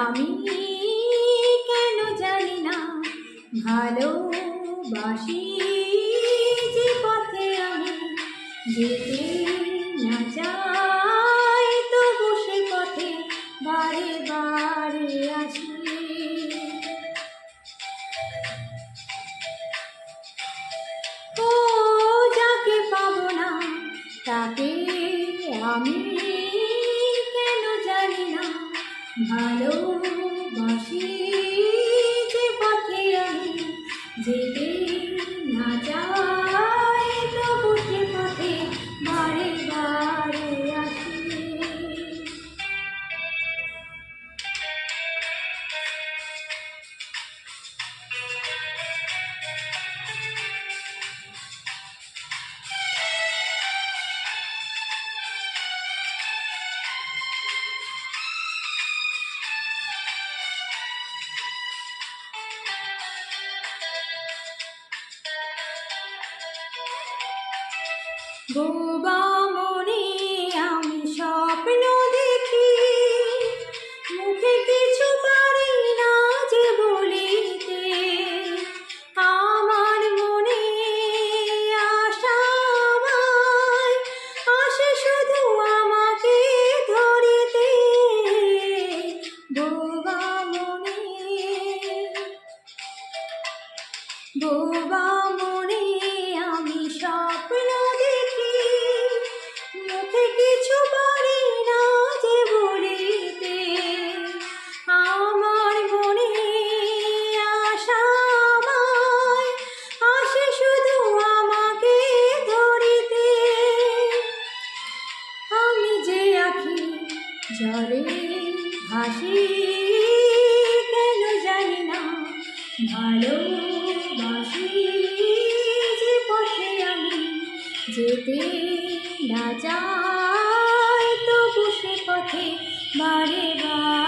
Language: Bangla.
আমি কেন জানি না ভালোবাসি যে পথে আমি যেতে না চাই, তবু সে পথে বারে বারে আসি। ও যাকে পাবো না তাকে আমি কেন জানি না ভালোবাসি যে পথে আমি যেতে না চাই, তবু সে পথে বারে বারে আসি। বোবা মনে আমি স্বপ্ন দেখি, মুখে কিছু পারি না যে বলিতে। আমার মনে আশা আমায় আসে শুধু আমাকে ধরিতে। বোবা মনে, বোবা মনে আমি স্বপ্ন দেখি, মুখে কিছু পারি না যে বলিতে। আমার মনে আশা আমায় আসে শুধু আমাকে ধরিতে। আমি যে আঁখি জলে ভাসি কেন জানি না ভালোবাসি যে পথে আমি যেতে না চাই, তবু সে পথে বারে বারে